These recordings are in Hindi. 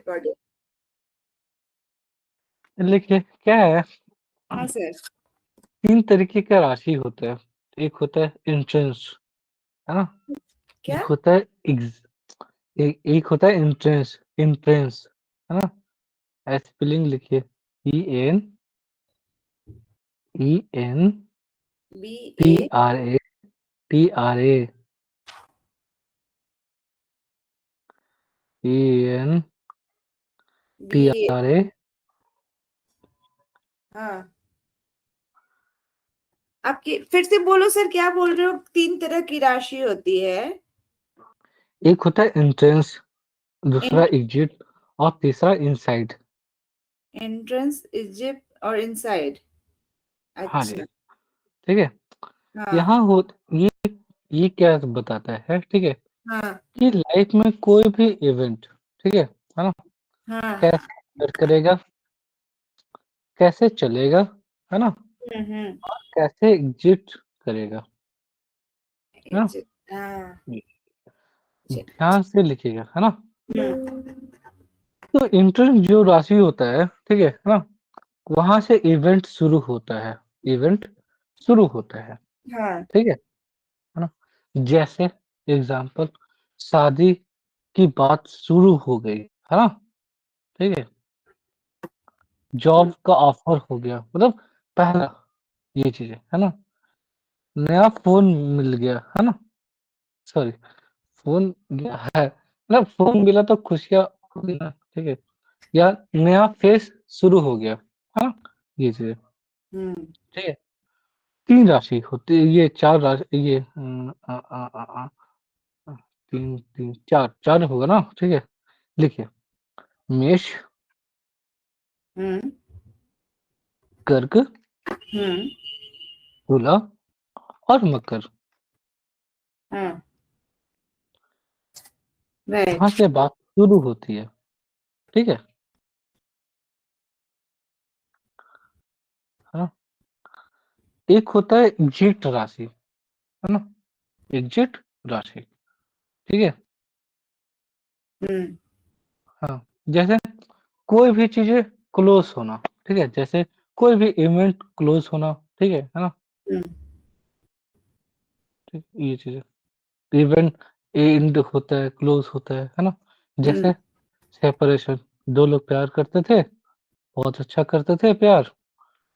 रिकॉर्डिंग। देखिए क्या है, हाँ सर। 3 तरीके का राशि होता है। एक होता है एंट्रेंस, है ना? क्या? एक होता है एक होता है एंट्रेंस, एंट्रेंस, है ना? स्पेलिंग लिखिए, ई-एन ई-एन बी ए टी-आर-ए टी-आर-ए ई-एन बी ए। टी-आर-ए हाँ, आपकी फिर से बोलो सर, क्या बोल रहे हो? 3 तरह की राशि होती है। एक होता है एंट्रेंस, दूसरा एग्जिट और तीसरा इनसाइड। एंट्रेंस, इजिप्ट और इनसाइड। हाँ जी, अच्छा। ठीक है? हाँ यहाँ हो ये क्या बताता है, ठीक है? हाँ कि लाइफ में कोई भी इवेंट, ठीक है ना? हाँ। कैसे स्टार्ट करेगा, कैसे चलेगा, है ना? हम्म। कैसे एग्जिट करेगा, है ना? इजिप्ट, हाँ। ध्यान से लिखिएगा, है ना? हम्म तो इंटरेस्ट जो राशि होता है, ठीक है ना? वहां से इवेंट शुरू होता है, इवेंट शुरू होता है, हाँ। ठीक है ना? जैसे एग्जाम्पल, शादी की बात शुरू हो गई, है ना? ठीक है? जॉब का ऑफर हो गया, मतलब पहला ये चीज है ना? नया फोन मिल गया, है ना? सॉरी, फोन गया है, मतलब फोन मिला तो खुशियां होगी ना, ठीक है? या नया फेस शुरू हो गया, है ना? ये चीज, हम्म ठीक है? 3 राशि होती है, ये 4 राशि, ये 3 3 4 4 होगा ना, ठीक है? लिखिए, मेष, हम्म कर्क, हम्म। तुला और मकर। हाँ, यहाँ राइट। से बात शुरू होती है, ठीक है? हाँ, एक होता है एग्जिट राशि, है ना? एग्जिट राशि, ठीक है? हम्म हाँ, जैसे कोई भी चीजें क्लोज होना, ठीक है? जैसे कोई भी इवेंट क्लोज होना, ठीक है ना? हम्म ठीक, ये चीजें, इवेंट एंड होता है, क्लोज होता है ना? हम्म जैसे सेपरेशन, 2 लोग प्यार करते थे, बहुत अच्छा करते थे प्यार,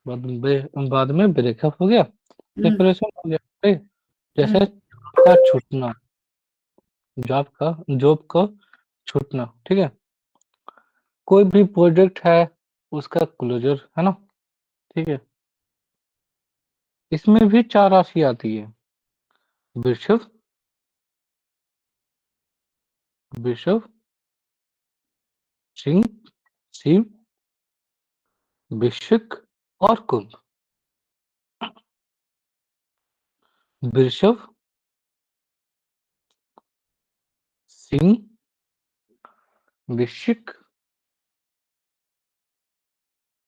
बाद में ब्रेकअप हो गया, हम्म सेपरेशन हो गया, ठीक? जैसे हम्म जॉब का छूटना, जॉब का छूटना, ठीक है? कोई भी प्रोजेक्ट है, उसका क्लोजर, है ना? ठीक है? इसमें भी 4 राशि आती है, वृषभ, वृषभ, सिंह, सिंह, वृश्चिक और कुंभ। वृषभ, सिंह, वृश्चिक,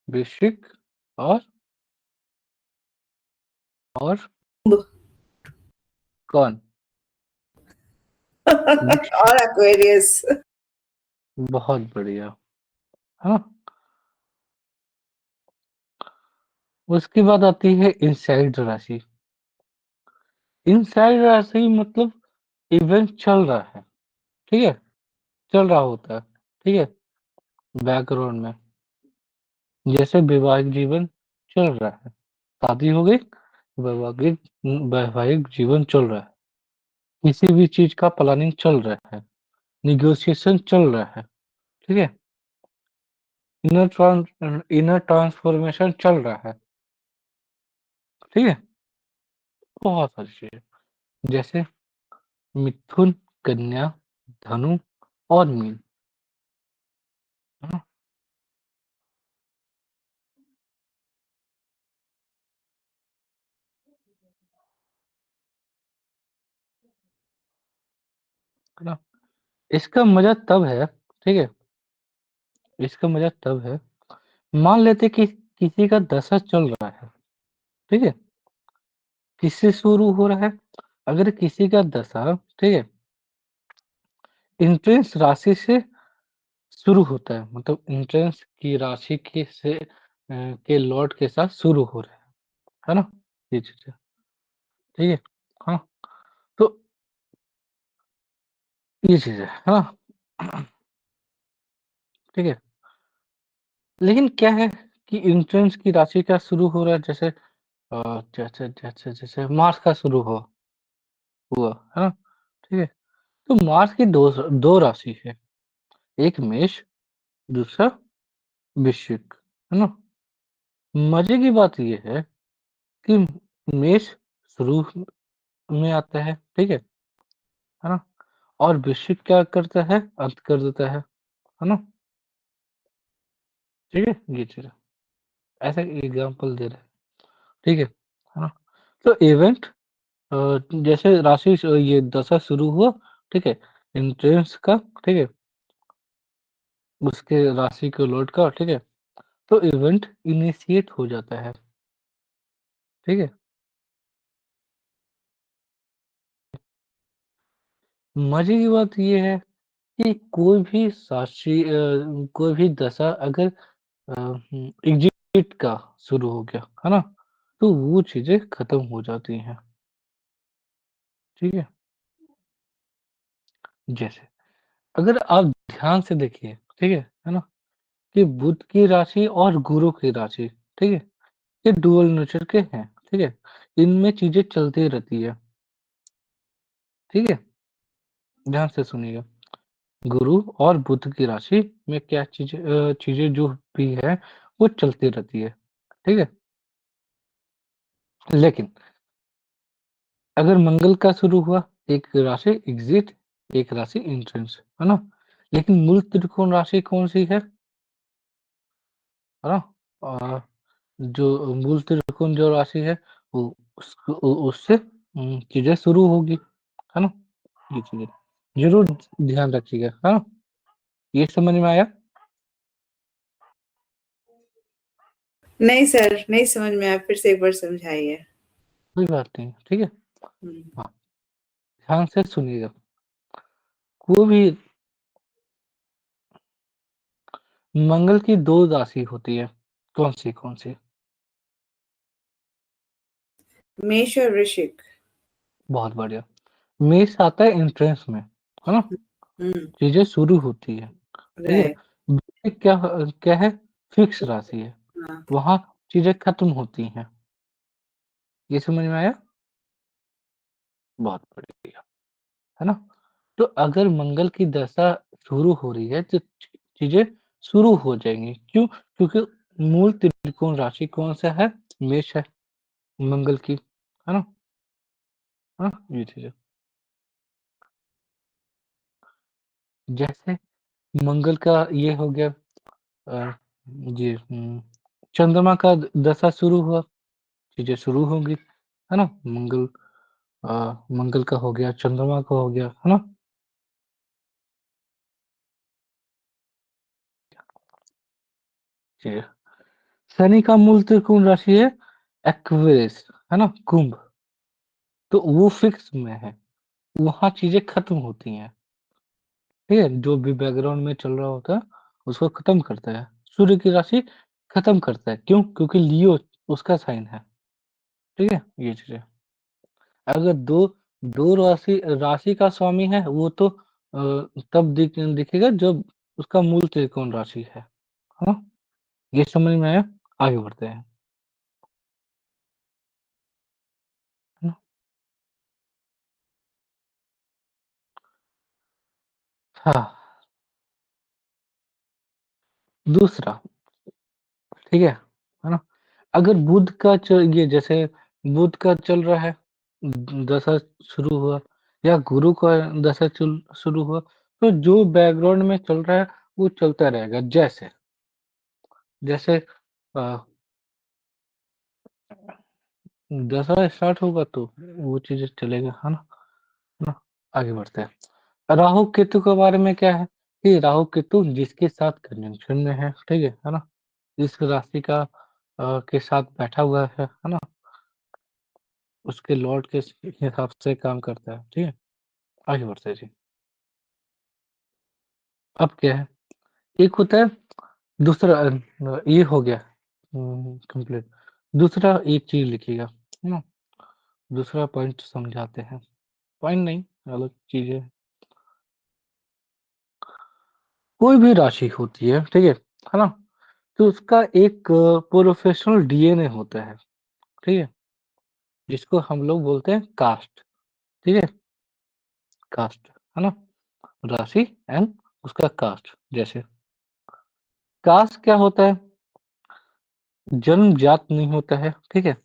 वृश्चिक और कौन? मेष। और एक्वेरियस। बहुत बढ़िया, है ना? उसके बाद आती है इनसाइड राशि। इनसाइड राशि मतलब इवेंट चल रहा है, ठीक है? चल रहा होता है, ठीक है? बैकग्राउंड में, जैसे वैवाहिक जीवन चल रहा है, शादी हो गई, वैवाहिक वैवाहिक जीवन चल रहा है, किसी भी चीज का प्लानिंग चल रहा है, निगोशिएशन चल रहा है, ठीक है? इनर ट्रांसफॉर्मेशन चल रहा है, ठीक है? बहुत सारी चीजें, जैसे मिथुन, कन्या, धनु और मीन, है ना? है ना? इसका मजा तब है, ठीक है? इसका मजा तब है, मान लेते कि किसी का दशा चल रहा है, ठीक है? किससे शुरू हो रहा है? अगर किसी का दशा, ठीक है, इंट्रेंस राशि से शुरू होता है, मतलब इंट्रेंस की राशि के लॉट के साथ शुरू हो रहा है ना? ये चीज़ें, ठीक है? हाँ, तो ये चीज़ है ना? ठीक है? लेकिन क्या है कि इंट्रेंस की राशि का शुरू हो रहा है जैसे जैसे मार्च का शुरू हुआ, है ना? ठीक है? तो मार्च की 2 राशि है, एक मेष, दूसरा वृश्चिक, है ना? मज़े की बात ये है कि मेष शुरू में आता है, ठीक है ना? और वृश्चिक क्या करता है, अंत कर देता है ना? ठीक है? ये चीज़ है। ऐसा एग्ज़ाम्पल दे रहे हैं, ठीक है ना? तो इवेंट अ, जैसे राशि ये दशा शुरू हुआ, ठीक है? एंट्रेंस का, ठीक है? उसके राशि के लॉर्ड का, ठीक है? तो इवेंट इनिशिएट हो जाता है, ठीक है? मज़े की बात ये है कि कोई भी दशा अगर एग्ज़िट का शुरू हो गया, है ना? तो वो चीज़ें खत्म हो जाती हैं, ठीक है? जैसे अगर आप ध्यान से देखिए, ठीक है ना? कि बुध की राशि और गुरु की राशि, ठीक है? ये डुअल नेचर के हैं, ठीक है? इनमें चीज़ें चलती रहती है, ठीक है? ध्यान से सुनिएगा। गुरु और बुध की राशि में क्या चीज़ें जो भी है, वो चलती रहती है, ठीक है? लेकिन अगर मंगल का शुरू हुआ, एक राशि एग्ज़िट, एक राशि एंट्रेंस, है ना? लेकिन मूल त्रिकोण राशि कौन-सी है ना? जो मूल त्रिकोण जो राशि है, वो उससे चीज़ें शुरू होगी, है ना? ये चीज़ें ज़रूर ध्यान रखिएगा, हाँ? ये समझ में आया? नहीं सर, नहीं समझ में आया, फिर से एक बार समझाइए। कोई बात नहीं, ठीक है? हुँ। हाँ, ध्यान से सुनिएगा। कोई भी मंगल की 2 राशि होती है, कौन-सी? मेष और वृश्चिक। बहुत बढ़िया। मेष आता है एंट्रेंस में, है ना? हुँ, चीज़ें शुरू होती है, ठीक है? राइट। वृश्चिक क्या है? फिक्स राशि है, हाँ। वहाँ चीज़ें खत्म होती हैं। ये समझ में आया? बहुत बढ़िया, है ना? तो अगर मंगल की दशा शुरू हो रही है, तो चीज़ें शुरू हो जाएँगी। क्यों? क्योंकि मूल त्रिकोण राशि कौन-सा है? मेष है, मंगल की, है ना? हाँ, ये चीज़ है। जैसे मंगल का ये हो गया अ, ये चंद्रमा का दशा शुरू हुआ, चीज़ें शुरू होंगी, है ना? मंगल का हो गया, चंद्रमा का हो गया, है ना? जी। शनि का मूल त्रिकोण राशि है एक्वेरियस, है ना? कुंभ, तो वो फिक्स में है, वहाँ चीज़ें खत्म होती हैं, ठीक है? जो भी बैकग्राउंड में चल रहा होता है, उसको खत्म करता है। सूर्य की राशि खत्म करता है, क्यों? क्योंकि लियो उसका साइन है, ठीक है? ये चीज़ें। अगर 2 राशि राशि का स्वामी है, वो तो तब दिखेगा जब उसका मूल त्रिकोण राशि है ना? ये समझ में आया? आगे बढ़ते हैं, है ना? हाँ, दूसरा, ठीक है ना? अगर बुध का ये जैसे बुध का चल रहा है, दशा शुरू हुआ या गुरु का दशा शुरू हुआ, तो जो बैकग्राउंड में चल रहा है, वो चलता रहेगा। जैसे अ, दशा स्टार्ट होगा तो वो चीज़ें चलेगा, है ना? आगे बढ़ते हैं। राहु केतु के बारे में क्या है कि राहु केतु जिसके साथ कंजंक्शन में है, ठीक है ना? जिस राशि का के साथ बैठा हुआ है ना? उसके लॉर्ड के हिसाब से काम करता है, ठीक है? आगे बढ़ते हैं जी। अब क्या है एक होता है दूसरा ये हो गया कंप्लीट। दूसरा एक चीज़ लिखिएगा, है ना? दूसरा पॉइंट समझाते हैं। पॉइंट नहीं, अलग चीज़ है। कोई भी राशि होती है, ठीक है ना? तो उसका एक प्रोफेशनल डीएनए होता है, ठीक है? जिसको हम लोग बोलते हैं कास्ट, ठीक है? कास्ट, है ना? राशि एंड उसका कास्ट जैसे कास्ट क्या होता है? जन्मजात नहीं होता है, ठीक है?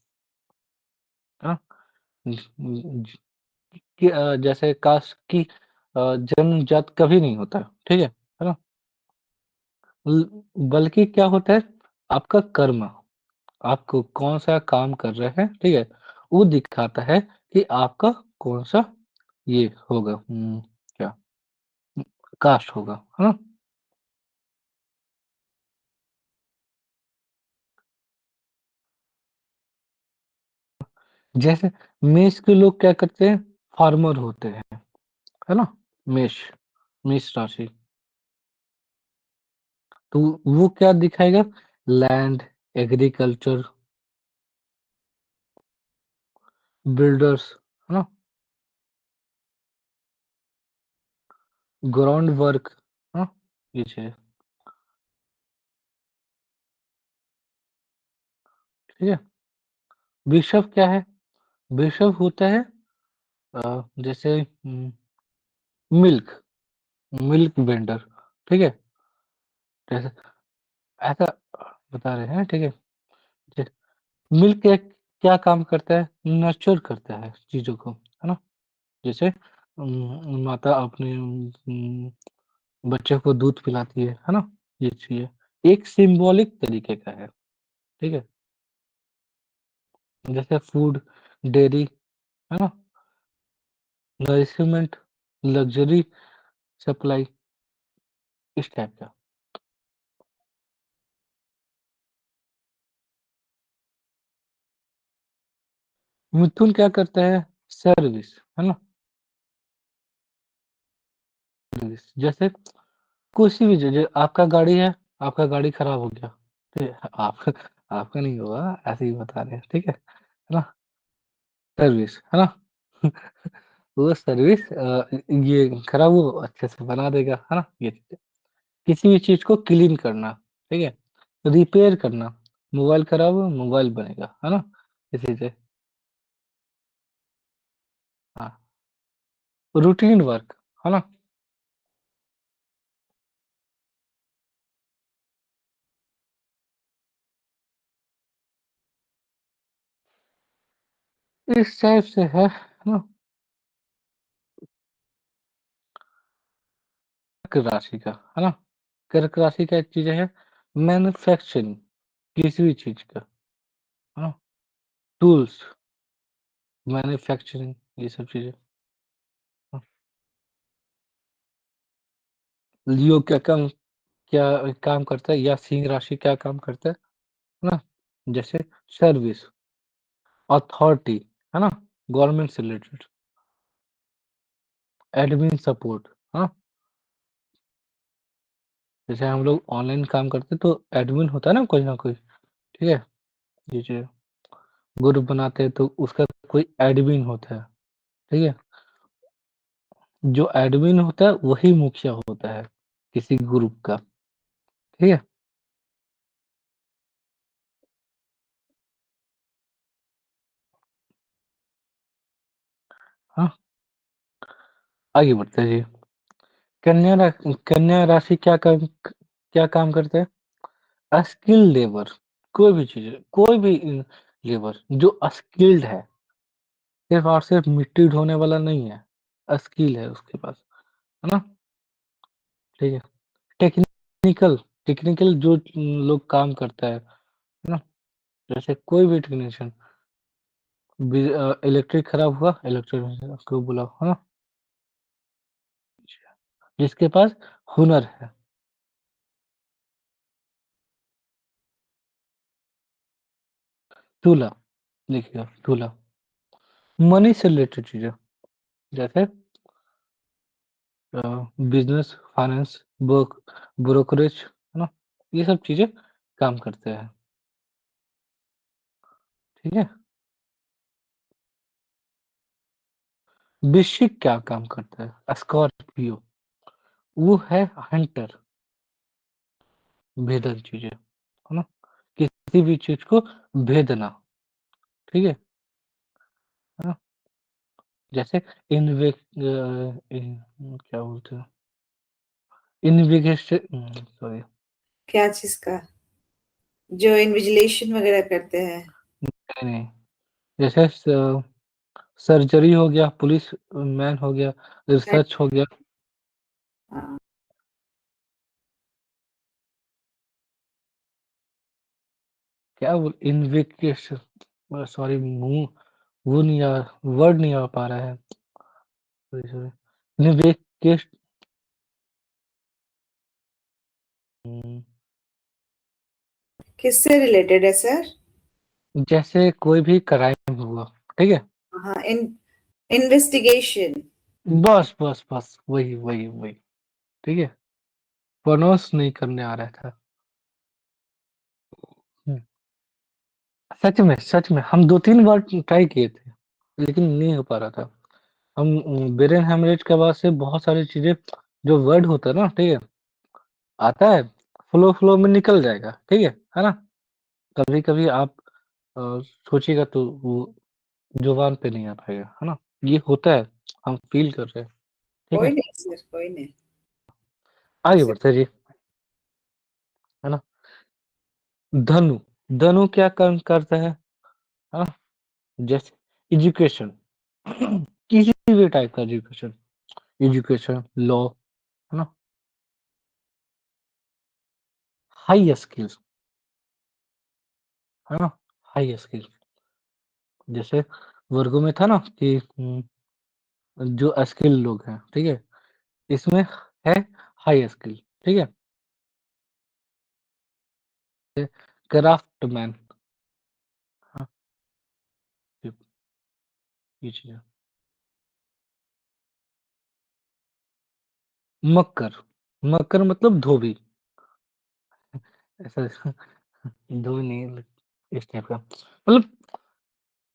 हाँ, ज ज कि जैसे कास्ट की जन्मजात कभी नहीं होता, ठीक है ना? ल बल्कि क्या होता है, आपका कर्म, आपको कौन-सा काम कर रहे हैं, ठीक है? वो दिखाता है कि आपका कौन-सा ये होगा क्या कास्ट होगा, है ना? जैसे मेष के लोग क्या करते हैं, फार्मर होते हैं, है ना? मेष, मेष राशि, तो वो क्या दिखाएगा? लैंड, एग्रीकल्चर, बिल्डर्स, है ना? ग्राउंड वर्क, हाँ, ये चीज़, ठीक है? वृषभ क्या है? वृषभ होता है जैसे मिल्क, मिल्क वेंडर, ठीक है? जैसे ऐसा बता रहे हैं, ठीक है? ज मिल्क क्या काम करता है? नर्चर करता है चीज़ों को, है ना? जैसे माता अपने बच्चे को दूध पिलाती है ना? ये चीज़ है। एक सिंबॉलिक तरीके का है, ठीक है? जैसे फूड, डेयरी, है ना? नरिशमेंट, लग्ज़री सप्लाई, इस टाइप का। मिथुन क्या करता है? सर्विस, है ना? सर्विस, जैसे किसी भी जगह आपका गाड़ी है, आपका गाड़ी खराब हो गया, ठीक है? आपका आपका नहीं होगा, ऐसे ही बता रहे हैं, ठीक है ना? सर्विस, है ना? वो सर्विस ये खराब वो अच्छे से बना देगा, है ना? ये चीज़ है। किसी भी चीज़ को क्लीन करना, ठीक है? रिपेयर करना, मोबाइल खराब हो, मोबाइल बनेगा, है ना? इसी से हाँ, रूटीन वर्क, है ना? इस टाइप से है ना? कर्क राशि का, है ना? कर्क राशि का एक चीज़ है मैन्युफैक्चरिंग किसी भी चीज़ का, है ना? टूल्स, मैन्युफैक्चरिंग ये सब चीज़ें। हाँ, लियो क्या काम करता है या सिंह राशि क्या काम करता है ना? जैसे सर्विस, अथॉरिटी, है ना? गवर्नमेंट से रिलेटेड, एडमिन सपोर्ट, हाँ? जैसे हम लोग ऑनलाइन काम करते हैं तो एडमिन होता है ना कोई ना कोई, ठीक है? जैसे ग्रुप बनाते हैं तो उसका कोई एडमिन होता है, ठीक है? जो एडमिन होता है वही मुखिया होता है किसी ग्रुप का, ठीक है? हाँ, आगे बढ़ते हैं जी। कन्या राशि क्या काम करते हैं? स्किल लेबर, कोई भी चीज़ है, कोई भी लेबर जो स्किल्ड है, सिर्फ़ और सिर्फ़ मिट्टी ढोने वाला नहीं है, स्किल है उसके पास, है ना? ठीक है। टेक्निकल टेक्निकल जो लोग काम करता है ना? जैसे कोई भी टेक्नीशियन इलेक्ट्रिक खराब हुआ, इलेक्ट्रीशियन को बुलाओ, है ना? जिसके पास हुनर है। तुला, देखिएगा तुला, मनी से रिलेटेड चीज़ें, जैसे बिजनेस, फाइनेंस, ब्रोकरेज, है ना? ये सब चीज़ें काम करते हैं, ठीक है? वृश्चिक क्या काम करता है? स्कॉर्पियो, वो है हंटर, भेदन चीज़ें, है ना? किसी भी चीज़ को भेदना, ठीक है ना? जैसे क्या बोलते हैं? सॉरी, क्या चीज का? जो इन्विजिलेशन वगैरह करते हैं। नहीं, नहीं, जैसे सर्जरी हो गया, पुलिस मैन हो गया, रिसर्च हो गया। हाँ, क्या बोल इन्विकेशन, सॉरी, मुँह वो नहीं आ वर्ड नहीं आ पा रहा है। Sorry, sorry. इन्विकेश हुँ, किससे रिलेटेड है सर? जैसे कोई भी क्राइम हुआ, ठीक है? हाँ, इन्वेस्टिगेशन। बस, बस, बस, वही, वही, वही, ठीक है? प्रोनाउंस नहीं करने आ रहा था। हुँ, सच में हम 2-3 बार ट्राई किए थे, लेकिन नहीं हो पा रहा था। हम ब्रेन हैमरेज के बाद से बहुत सारी चीज़ें जो वर्ड होता है ना, ठीक है? आता है, फ्लो में निकल जाएगा, ठीक है ना? कभी-कभी आप अ, सोचिएगा तो वो ज़ुबान पे नहीं आ पाएगा, है ना? ये होता है, हम फ़ील कर रहे हैं, ठीक कोई है? नहीं सर, कोई नहीं। आगे सर, बढ़ते जी, है ना? धनु, धनु क्या काम करता है? हाँ, जैसे एजुकेशन, किसी भी टाइप का एजुकेशन, लॉ, है ना? हाई स्किल्स, है ना? हाई स्किल्स, जैसे वर्गों में था ना कि जो स्किल लोग हैं, ठीक है? इसमें है हाई स्किल, ठीक है? क्राफ्टमैन, हाँ, ये ये चीज़ है। मकर, मकर मतलब धोबी, ऐसा धोबी नहीं है, इस टाइप का, मतलब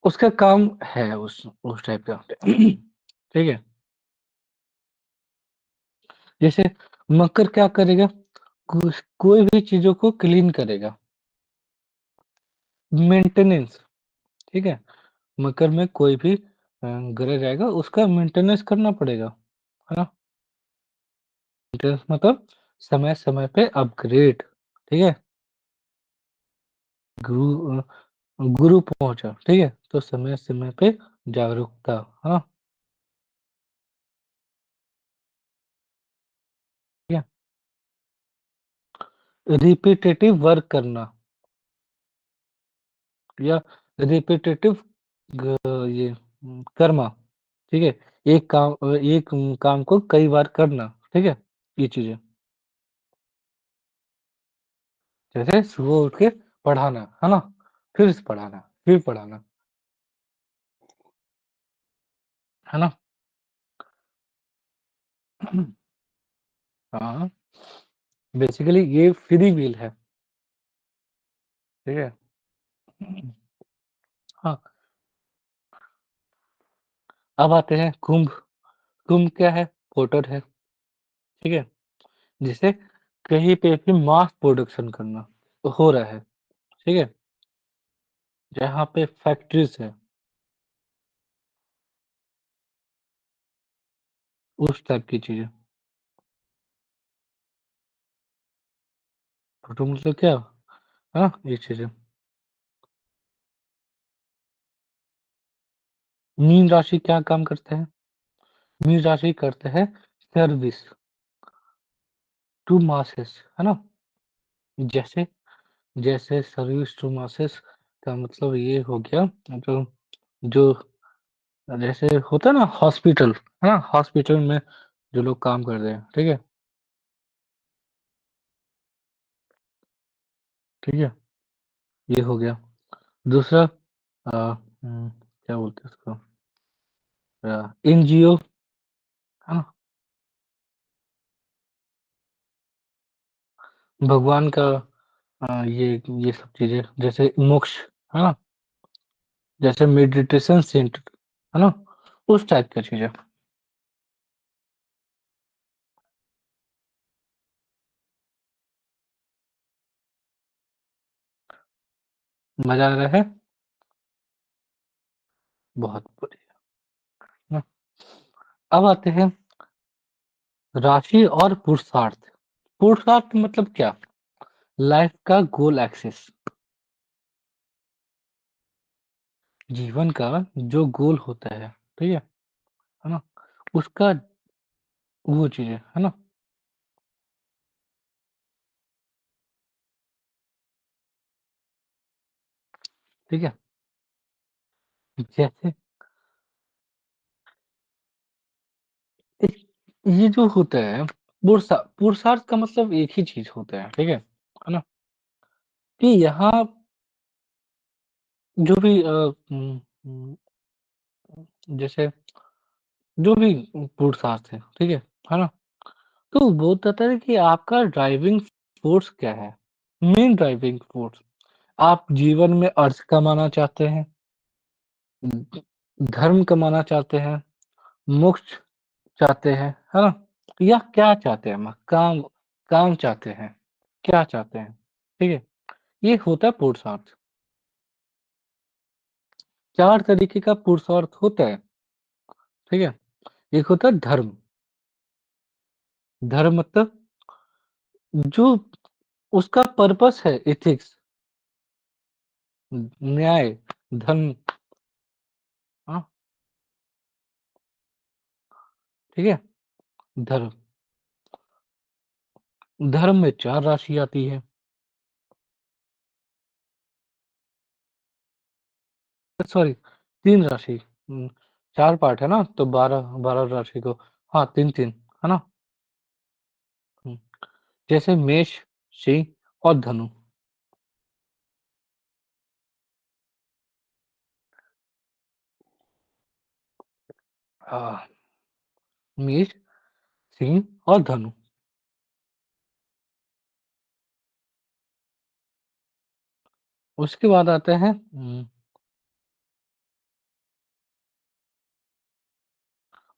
उसका काम है उस टाइप का, ठीक है? जैसे मकर क्या करेगा, कोई भी चीज़ों को क्लीन करेगा, मेंटेनेंस, ठीक है? मकर में कोई भी ग्रह रहेगा, उसका मेंटेनेंस करना पड़ेगा, है ना? मेंटेनेंस मतलब समय-समय पे अपग्रेड, ठीक है? गुरु गुरु पहुँचा, ठीक है? तो समय-समय पे जागरूकता, हाँ, ठीक है? रिपिटेटिव वर्क करना या रिपिटेटिव ग ये कर्मा, ठीक है? एक काम को कई बार करना, ठीक है? ये चीज़ें, जैसे सुबह उठ के पढ़ाना, है ना? फिर से पढ़ाना, फिर पढ़ाना, है ना? हाँ, बेसिकली ये फ्री व्हील है, ठीक है? हाँ, अब आते हैं कुंभ, कुंभ क्या है? पोर्टर है, ठीक है? जिसे कहीं पे भी मास प्रोडक्शन करना हो रहा है, ठीक है? जहाँ पे फैक्ट्रीज़ है, उस टाइप की चीज़ें। तो मतलब क्या? हाँ, ये चीज़ें। मीन राशि क्या काम करते हैं? मीन राशि करते हैं सर्विस टू मासेस, है ना? जैसे जैसे सर्विस टू मासेस का मतलब ये हो गया, जो जो जैसे होता है ना हॉस्पिटल, है ना? हॉस्पिटल में जो लोग काम कर रहे हैं, ठीक है? ठीक है? ये हो गया। दूसरा क्या बोलते हैं उसको? एनजीओ, है ना? भगवान का ये सब चीज़ें जैसे मोक्ष, है ना? जैसे मेडिटेशन सेंटर, है ना? उस टाइप की चीज़ें। मज़ा आ रहा है? बहुत बढ़िया। ना? अब आते हैं राशि और पुरुषार्थ। पुरुषार्थ मतलब क्या? लाइफ का गोल एक्सिस, जीवन का जो गोल होता है, ठीक है ना? उसका वो चीज़ें, है ना? ठीक है? जैसे इस ये जो होता है पुरुषार्थ का मतलब एक ही चीज़ होता है, ठीक है ना? कि यहाँ जो भी उम, जैसे जो भी पुरुषार्थ है ना? तो वो बताता है कि आपका ड्राइविंग फ़ोर्स क्या है? Main driving force. आप जीवन में अर्थ कमाना चाहते हैं, ध धर्म कमाना चाहते हैं, मोक्ष चाहते हैं, है ना? या क्या चाहते हैं काम काम चाहते हैं, क्या चाहते हैं, ठीक है? ये होता है पुरुषार्थ। 4 तरीके का पुरुषार्थ होता है, ठीक है? एक होता है धर्म, धर्म मतलब जो उसका पर्पस है एथिक्स, न्याय, धर्म, हाँ, ठीक है? धर्म, धर्म में 4 राशि आती है, सॉरी 3 राशि 4 पार्ट है ना, तो 12 राशि को हाँ, 3-3 है ना? हुँ, जैसे मेष, सिंह और धनु। हाँ, मेष, सिंह और धनु। उसके बाद आते हैं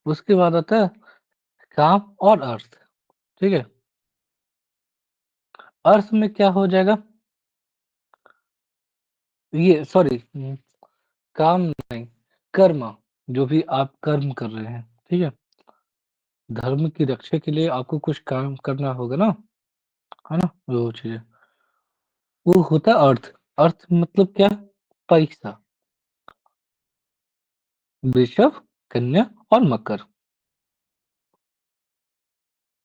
उसके बाद आता है काम और अर्थ, ठीक है? अर्थ में क्या हो जाएगा? ये सॉरी काम नहीं, कर्म, जो भी आप कर्म कर रहे हैं, ठीक है? धर्म की रक्षा के लिए आपको कुछ काम करना होगा ना, है ना? वो चीज़ें। वो होता है अर्थ, अर्थ मतलब क्या? पैसा, वृषभ, कन्या और मकर,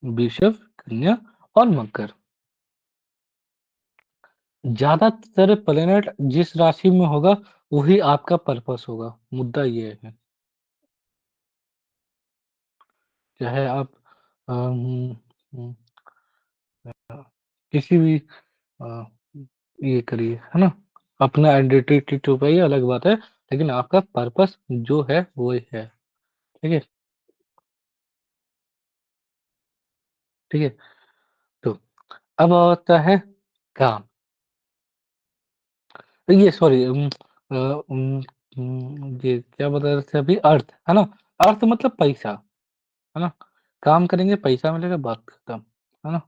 वृषभ, कन्या और मकर। ज़्यादातर प्लैनेट जिस राशि में होगा, वही आपका पर्पस होगा, मुद्दा ये है। चाहे आप उम, किसी भी अ, ये करिए, है ना? अपना आइडेंटिटी तो भाई अलग बात है, लेकिन आपका पर्पस जो है, वही है, ठीक है? ठीक है? तो अब आता है काम। ये सॉरी ये क्या बता रहे थे अभी? अर्थ, है ना? अर्थ मतलब पैसा, है ना? काम करेंगे, पैसा मिलेगा, बात खत्म, है ना?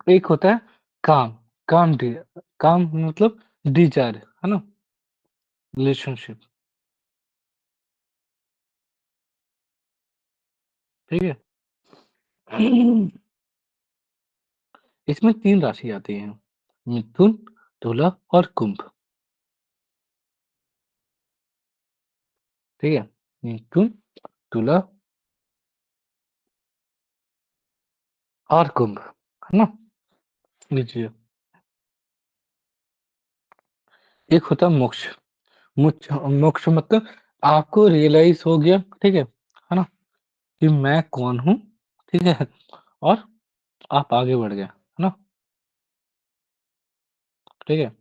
एक होता है काम, काम डि काम मतलब डिज़ायर, है ना? रिलेशनशिप, ठीक है? इसमें 3 राशि आती हैं, मिथुन, तुला और कुंभ, ठीक है? मिथुन, तुला और कुंभ, है ना? लीजिए, एक होता है मोक्ष, मोक्ष मतलब आपको रियलाइज़ हो गया, ठीक है ना? कि मैं कौन हूँ, ठीक है? और आप आगे बढ़ गए, है ना? ठीक है?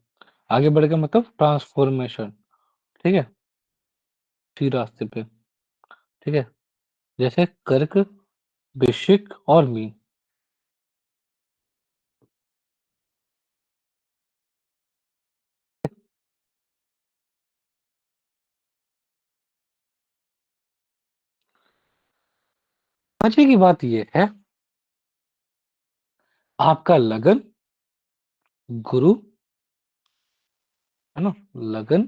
आगे बढ़ गए मतलब ट्रांसफ़ॉर्मेशन, ठीक है? उसी रास्ते पे, ठीक है? जैसे कर्क, वृश्चिक और मीन। मजे की बात ये है, आपका लगन, गुरु, है ना? लगन,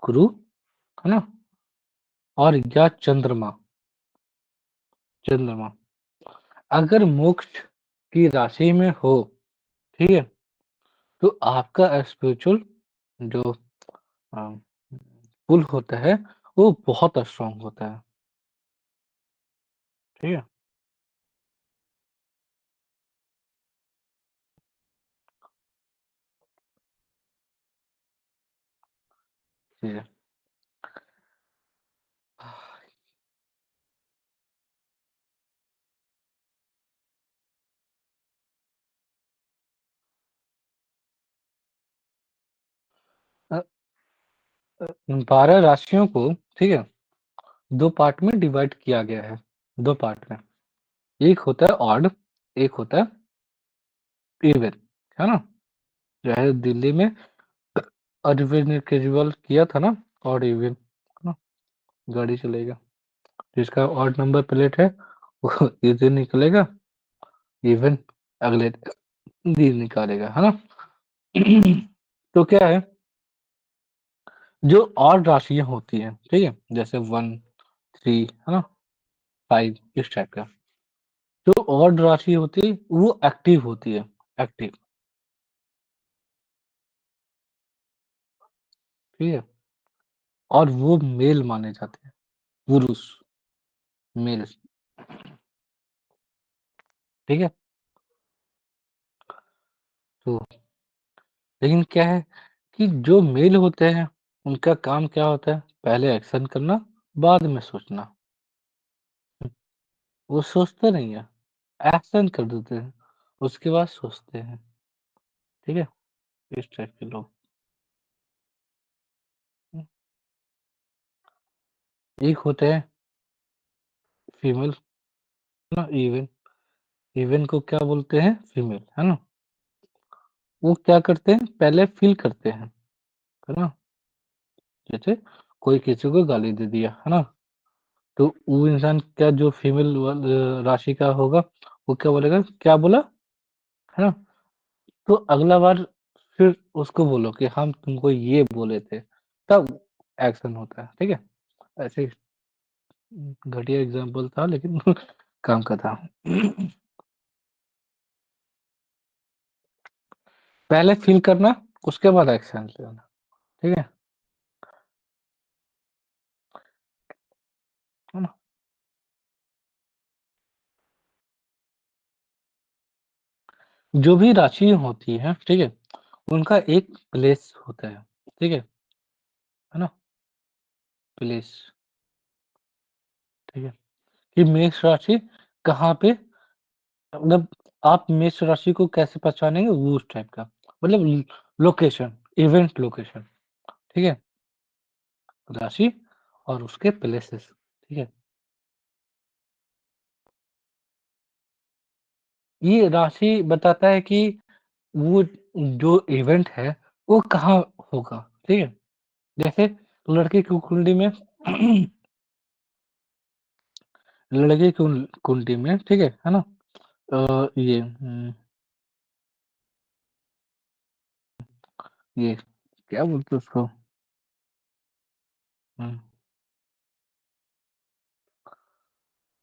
गुरु, है ना? और या चंद्रमा, चंद्रमा अगर मोक्ष की राशि में हो, ठीक है? तो आपका स्पिरिचुअल जो अ, पुल होता है, वो बहुत स्ट्रॉन्ग होता है, ठीक है? जी। अ 12 राशियों को, ठीक है, 2 पार्ट में डिवाइड किया गया है, 2 पार्ट में। एक होता है ऑड, एक होता है इवन, है ना? चाहे दिल्ली में अरविंद केजरीवाल किया था ना, ऑड इवन, है ना? गाड़ी चलेगा, जिसका ऑड नंबर प्लेट है, वो इस दिन निकलेगा, इवन अगले दिन निकालेगा, है ना? तो क्या है, जो ऑड राशियाँ होती हैं, ठीक है? जैसे 1, 3, है ना? 5 इस टाइप का। जो ऑड राशि होती है, वो एक्टिव होती है, एक्टिव, ठीक है? और वो मेल माने जाते हैं, पुरुष, मेल, ठीक है? तो लेकिन क्या है कि जो मेल होते हैं, उनका काम क्या होता है? पहले एक्शन करना, बाद में सोचना। वो सोचते नहीं है, एक्शन कर देते हैं, उसके बाद सोचते हैं, ठीक है? इस टाइप के लोग। हुँ, एक होते हैं फीमेल, ना इवन, इवन को क्या बोलते हैं? फीमेल, है ना? वो क्या करते हैं? पहले फ़ील करते हैं, है ना? जैसे कोई किसी को गाली दे दिया, है ना? तो वो इंसान क्या, जो फीमेल राशि का होगा, वो क्या बोलेगा? क्या बोला? है ना? तो अगला बार फिर उसको बोलो कि हम तुमको ये बोले थे, तब एक्शन होता है, ठीक है? ऐसे ही घटिया एग्ज़ाम्पल था, लेकिन काम का था। पहले फ़ील करना, उसके बाद एक्शन लेना, ठीक है? है ना? जो भी राशि होती है, ठीक है? उनका एक प्लेस होता है, ठीक है ना? प्लेस, ठीक है? कि मेष राशि कहाँ पे, मतलब आप मेष राशि को कैसे पहचानेंगे, वो उस टाइप का, मतलब लोकेशन, इवेंट लोकेशन, ठीक है? राशि और उसके प्लेसेस, ठीक है? ये राशि बताता है कि वो जो इवेंट है, वो कहाँ होगा, ठीक है? जैसे लड़के की कुंडली में लड़के की कुंडली में, ठीक है ना? ये ये क्या बोलते हैं उसको? हुँ,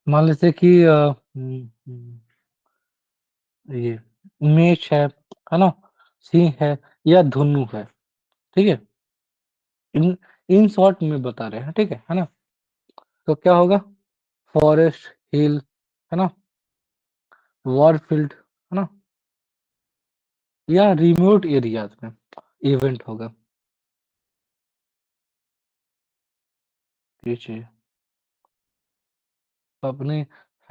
मान लीजिए कि ये मेष है ना? सिंह है या धनु है, ठीक है? इन इन शॉर्ट में बता रहे हैं, ठीक है ना? तो क्या होगा? फॉरेस्ट, हिल, है ना? वॉर फील्ड, है ना? या रिमोट एरियाज़ में इवेंट होगा। ये चीज़ अपने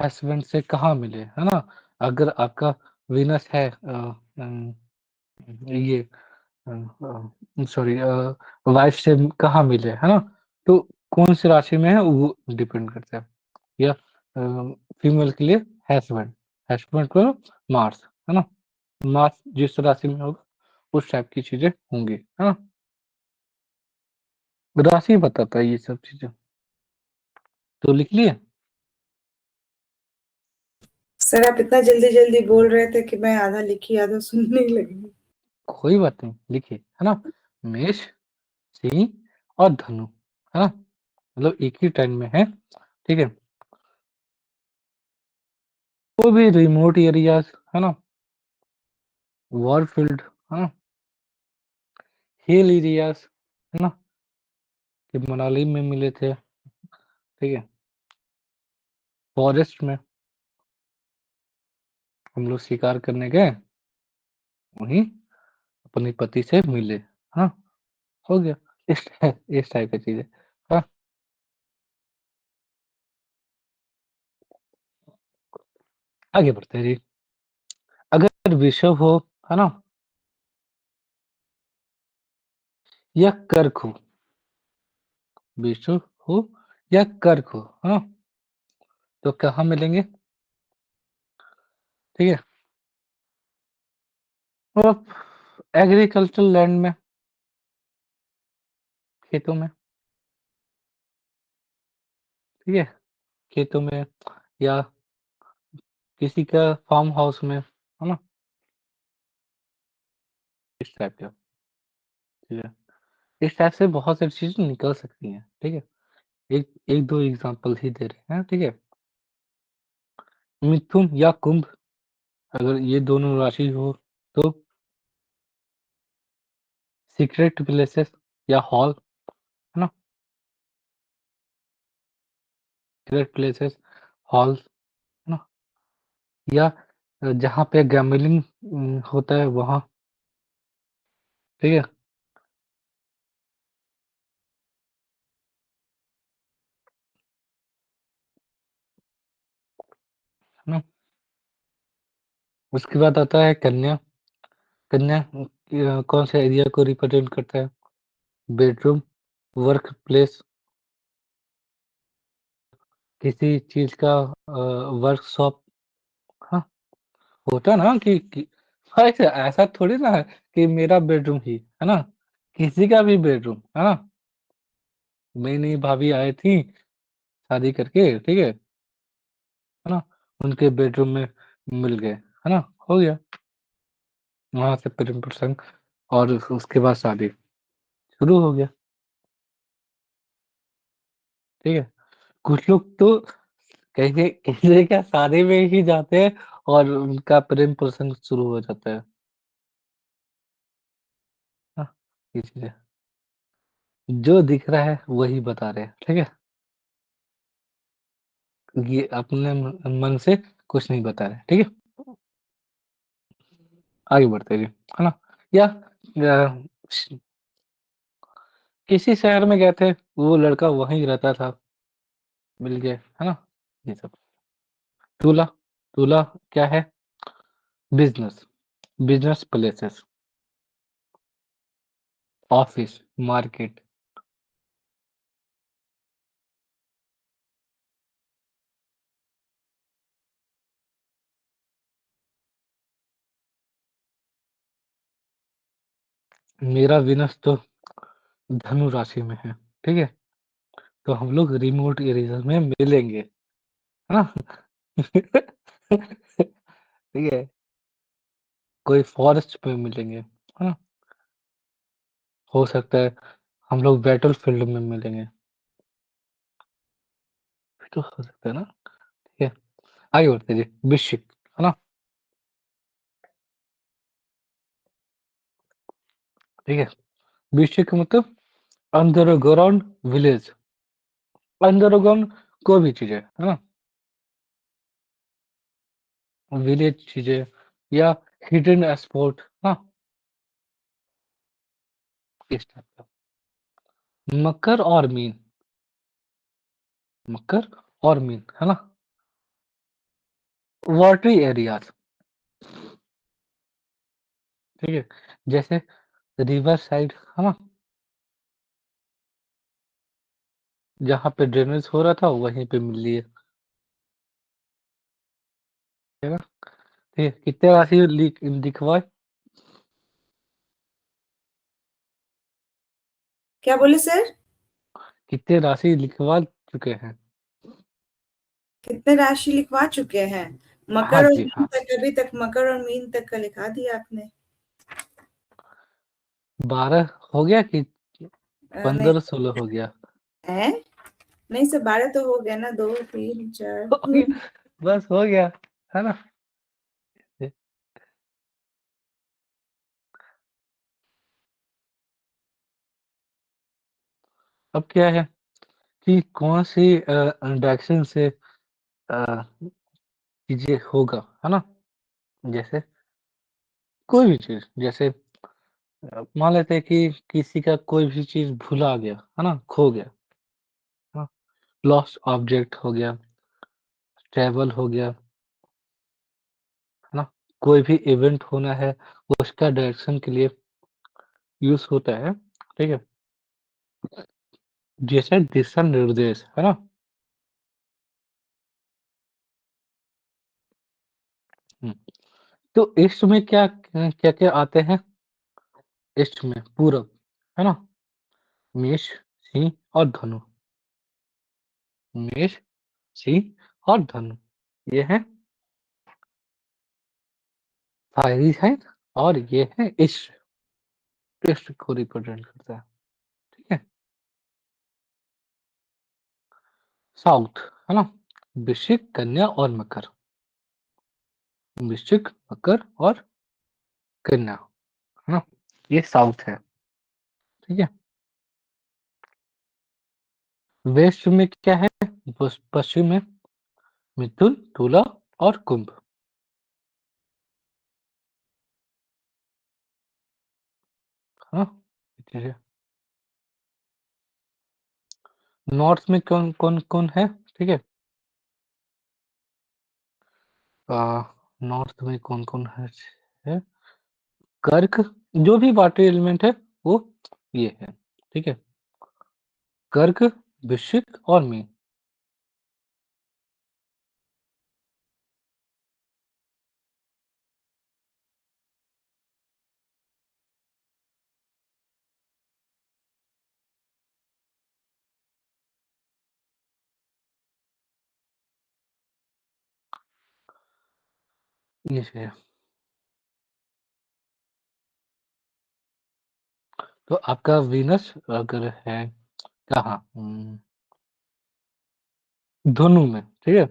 हस्बैंड से कहाँ मिले, है ना? अगर आपका वीनस है ये सॉरी वाइफ से कहाँ मिले, है ना? तो कौन-सी राशि में है, वो डिपेंड करता है। या फीमेल के लिए हस्बैंड, हस्बैंड को मार्स, है ना? मार्स जिस राशि में होगा उस टाइप की चीज़ें होंगी, है ना? राशि बताता है ये सब चीज़ें। तो लिख लिए? सर आप इतना जल्दी जल्दी बोल रहे थे कि मैं आधा लिखी आधा सुनने लगी। कोई बात नहीं, लिखिए, है ना? मेष, सिंह और धनु, है ना? मतलब एक ही टाइम में है, ठीक है? कोई भी रिमोट एरियाज़, है ना? वॉर फील्ड, है ना? हिल एरियाज़, है ना? कि मनाली में मिले थे, ठीक है? फॉरेस्ट में हम लोग शिकार करने गए, वहीं अपने पति से मिले, हाँ, हो गया। इस टाइप की चीज़ें, हाँ, आगे बढ़ते हैं जी। अगर विषव हो, है ना? या कर्क हो, विषुव हो या कर्क हो, हाँ? तो कहाँ मिलेंगे? ठीक है? मतलब एग्रीकल्चरल लैंड में, खेतों में, ठीक है? खेतों में या किसी का फार्म हाउस में, है ना? इस टाइप का, ठीक है? इस टाइप से बहुत सारी चीज़ें निकल सकती हैं, ठीक है? एक 1-2 एग्ज़ाम्पल ही दे रहे हैं, ठीक है? मिथुन या कुंभ, अगर ये दोनों राशि हो तो सीक्रेट प्लेसेस या हॉल, है ना? सीक्रेट प्लेसेस, हॉल्स, है ना? या जहाँ पे गैम्बलिंग होता है वहाँ, ठीक है? है ना? उसके बाद आता है कन्या, कन्या कौन से एरिया को रिप्रेजेंट करता है? बेडरूम, वर्क प्लेस, किसी चीज़ का वर्कशॉप, हाँ, होता है ना कि ऐसा ऐसा थोड़ी ना है कि मेरा बेडरूम ही, है ना? किसी का भी बेडरूम, है ना? मेरी भाभी आई थी शादी करके, ठीक है ना? उनके बेडरूम में मिल गए, है ना? हो गया, वहाँ से प्रेम प्रसंग और उसके बाद शादी शुरू हो गया, ठीक है? कुछ लोग तो कहीं किसी का शादी में ही जाते हैं और उनका प्रेम प्रसंग शुरू हो जाता है। हाँ, ये चीज़ है। जो दिख रहा है वही बता रहे हैं, ठीक है? ये अपने मन से कुछ नहीं बता रहे, ठीक है? आगे बढ़ते हैं जी, है ना? या श किसी शहर में गए थे, वो लड़का वहीं रहता था, मिल गए, है ना? ये सब। तुला, तुला क्या है? Business, business places, office, market. मेरा विनस तो धनु राशि में है, ठीक है? तो हम लोग रिमोट एरिया में मिलेंगे, है ना? ठीक है? कोई फ़ॉरेस्ट में मिलेंगे, है ना? हो सकता है हम लोग बैटल फ़ील्ड में मिलेंगे, भी तो हो सकता है ना? ठीक है? आगे बढ़ते हैं जी, वृश्चिक, है ना? ठीक है? वृश्चिक का मतलब अंडरग्राउंड विलेज, अंडरग्राउंड कोई भी चीज़ें, है ना? विलेज चीज़ें या हिडन स्पॉट, हाँ, इस टाइप का। मकर और मीन, मकर और मीन, है ना? वाटरी एरियाज़, ठीक है? जैसे रिवर साइड, है ना? जहाँ पे ड्रेनेज हो रहा था वहीं पे मिल लिए, है ना? ठीक है, कितने राशि लिखवाए? क्या बोले सर? कितने राशि लिखवा चुके हैं? कितने राशि लिखवा चुके हैं? हाँ मकर और जी, मीन हाँ। तक, अभी तक मकर और मीन तक का लिखा दिया आपने। 12 हो गया कि नहीं 15-16 हो गया? है, नहीं सर, 12 तो हो गया ना, 2 3 4। हो गया, बस हो गया, है ना? अब क्या है कि कौन सी डायरेक्शन से चीज़ें होगा, है ना? जैसे कोई भी चीज़, जैसे मान लेते हैं कि किसी का कोई भी चीज़ भुला गया, है ना? खो गया, है ना? लॉस्ट ऑब्जेक्ट हो गया, ट्रैवल हो गया, है ना? कोई भी इवेंट होना है, उसका डायरेक्शन के लिए यूज़ होता है, ठीक है? जैसे दिशा निर्देश, है ना? हुँ, तो ईस्ट में क्या-क्या आते हैं? ईस्ट में पूरब, है ना? मेष, सिंह और धनु। मेष, सिंह और धनु, ये हैं फायरी साइन और ये है ईस्ट, ईस्ट को रिप्रेजेंट करता है, ठीक है? साउथ, है ना? वृश्चिक, कन्या और मकर। वृश्चिक, मकर और कन्या, है ना? ये साउथ है, ठीक है? वेस्ट में क्या है? पश्चिम में मिथुन, तुला और कुंभ, हाँ? ये चीज़ें। नॉर्थ में कौन-कौन है? ठीक है? अ, नॉर्थ में कौन-कौन है? कर्क, जो भी वाटर एलिमेंट है वो ये है, ठीक है? कर्क, वृश्चिक और मीन। ये है। तो आपका वीनस अगर है कहाँ? धनु में, ठीक है?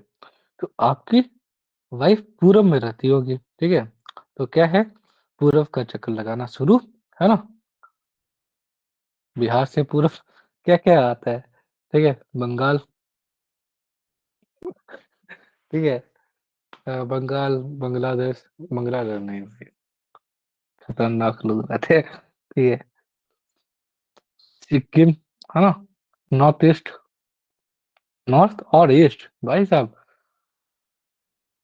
तो आपकी वाइफ पूरब में रहती होगी, ठीक है? तो क्या है? पूरब का चक्कर लगाना शुरू, है ना? बिहार से पूरब क्या-क्या आता है? ठीक है? बंगाल, ठीक है? बंगाल, बांग्लादेश, बांग्लादेश नहीं, खतरनाक लोग रहते हैं, ठीक है? सिक्किम, है ना? नॉर्थ ईस्ट, नॉर्थ और ईस्ट भाई साहब,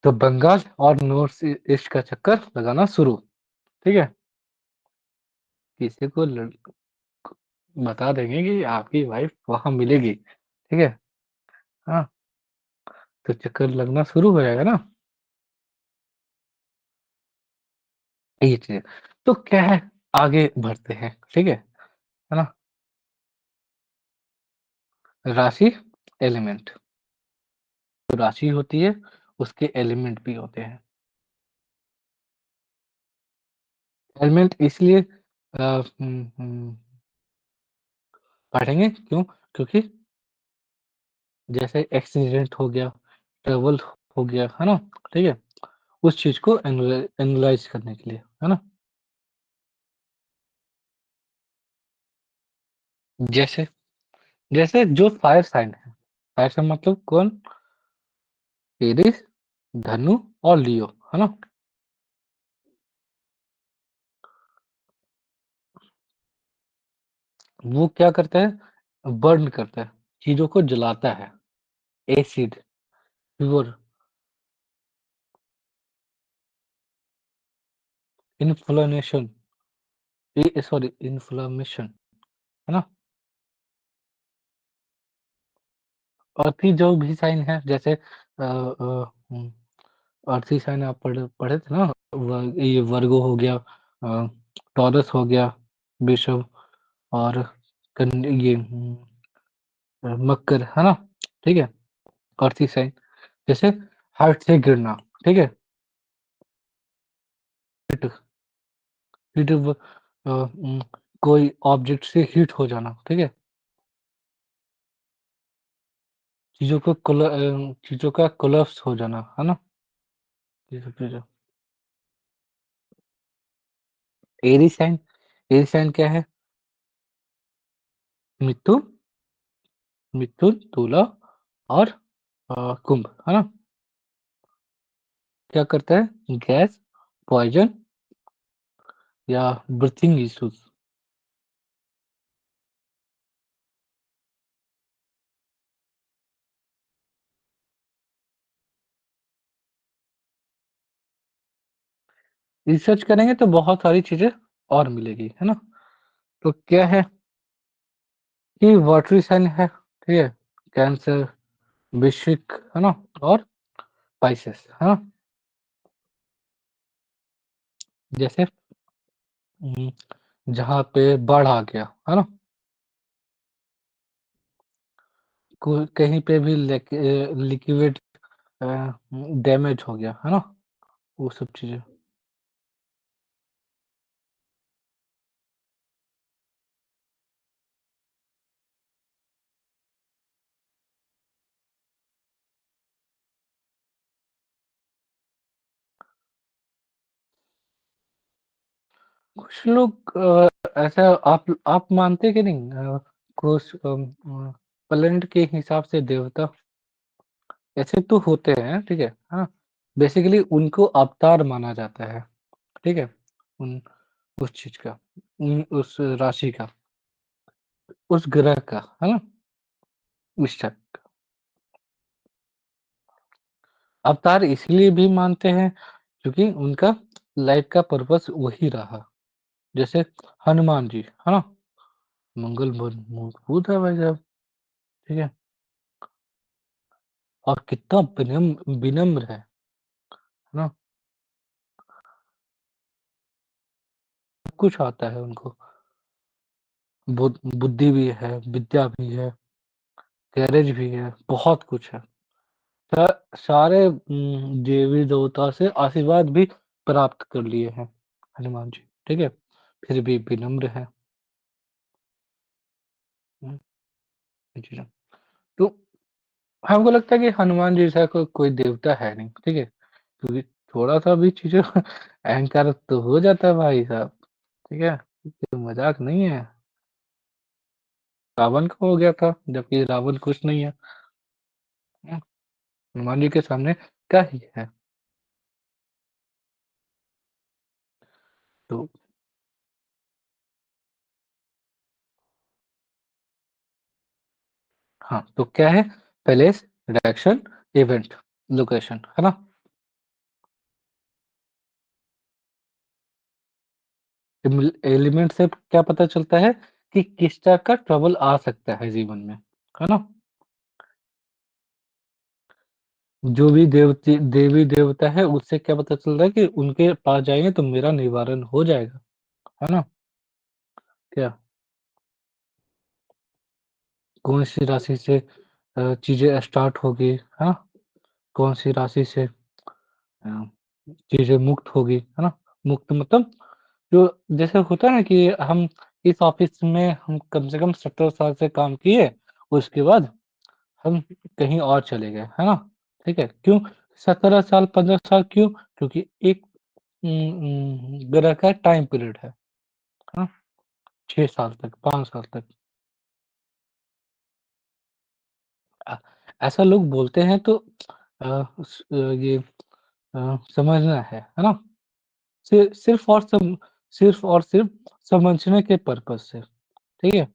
तो बंगाल और नॉर्थ ईस्ट का चक्कर लगाना शुरू, ठीक है? किसी को बता देंगे कि आपकी वाइफ वहाँ मिलेगी, ठीक है? हाँ, तो चक्कर लगना शुरू हो जाएगा ना, ये चीज़। तो क्या है, आगे बढ़ते हैं, ठीक है ना? राशि, एलिमेंट, जो राशि होती है, उसके एलिमेंट भी होते हैं। एलिमेंट इसलिए पढ़ेंगे क्यों? क्योंकि जैसे एक्सीडेंट हो गया, ट्रैवल हो गया, है ना? ठीक है? उस चीज़ को एनालाइज़ करने के लिए, है ना? जैसे जैसे जो फायर साइन है, फायर साइन मतलब कौन? एरिस, धनु और लियो, है ना? वो क्या करता है? बर्न करता है, चीज़ों को जलाता है। एसिड, फ्यूर, इन्फ्लेमेशन, सॉरी इन्फ्लेमेशन, है ना? और फिर जो भी साइन है जैसे अर्थी साइन आप पढ़े थे ना? ये वर्गो हो गया, टॉरस हो गया, वृषभ और ये मकर, है ना? ठीक है? अर्थी साइन जैसे हाइट से गिरना, ठीक है? हिट हिट कोई ऑब्जेक्ट से हिट हो जाना, ठीक है? चीज़ों का कोलैप्स हो जाना, है ना? ये सब चीज़ें। एरी साइन, एरी साइन क्या है? मिथुन, मिथुन, तुला और कुंभ, है ना? क्या करता है? गैस, पॉइज़न या ब्रीथिंग इश्यूज़। रिसर्च करेंगे तो बहुत सारी चीज़ें और मिलेगी, है ना? तो क्या है कि वाटरी साइन है, ठीक है? कैंसर, वृश्चिक, है ना? और पाइसेस, है ना? जैसे जहाँ पे बाढ़ आ गया, है ना? कहीं पे भी लिक्विड अ, डैमेज हो गया, है ना? वो सब चीज़ें। कुछ लोग ऐसा आप मानते कि नहीं कुछ प्लेनेट के हिसाब से देवता ऐसे तो होते हैं, ठीक है? हाँ, बेसिकली उनको अवतार माना जाता है, ठीक है? उन उस चीज़ का, उस राशि का, उस ग्रह का, है ना? उस टाइप का। अवतार इसलिए भी मानते हैं क्योंकि उनका लाइफ का पर्पस वही रहा। जैसे हनुमान जी, है ना? मंगल मजबूत है भाई साहब, ठीक है? और कितना विनम्र है ना? सब कुछ आता है उनको, बुद्धि भी है, विद्या भी है, करेज भी है, बहुत कुछ है। सारे देवी देवता से आशीर्वाद भी प्राप्त कर लिए हैं हनुमान जी, ठीक है? फिर भी विनम्र है। हम्म, ये चीज़ें। तो हमको लगता है कि हनुमान जी जैसा कोई देवता है नहीं, ठीक है? क्योंकि थोड़ा-सा भी चीज़ें अहंकार तो हो जाता है भाई साहब, ठीक है? ये मज़ाक नहीं है। रावण का हो गया था, जबकि रावण कुछ नहीं है। हनुमान जी के सामने क्या ही है? तो हाँ, तो क्या है? प्लेस, डायरेक्शन, इवेंट, लोकेशन, है ना? एलिमेंट से क्या पता चलता है कि किस टाइप का ट्रबल आ सकता है जीवन में, है ना? जो भी देवी-देवता है उससे क्या पता चल रहा है कि उनके पास जाएँगे तो मेरा निवारण हो जाएगा, है ना? क्या? कौन-सी राशि से चीज़ें स्टार्ट होगी, है ना? कौन-सी राशि से अ, चीज़ें मुक्त होगी, है ना? मुक्त मतलब जो जैसे होता है ना कि हम इस ऑफ़िस में हम कम से कम 17 साल से काम किए, उसके बाद हम कहीं और चले गए, है ना? ठीक है? क्यों 17 साल, 15 साल क्यों? क्योंकि एक ग्रह का टाइम पीरियड है ना? 6 साल तक, 5 साल तक। अ, ऐसा लोग बोलते हैं तो ये समझना है ना? सिर्फ़ और सिर्फ़ समझने के पर्पज़ से, ठीक है?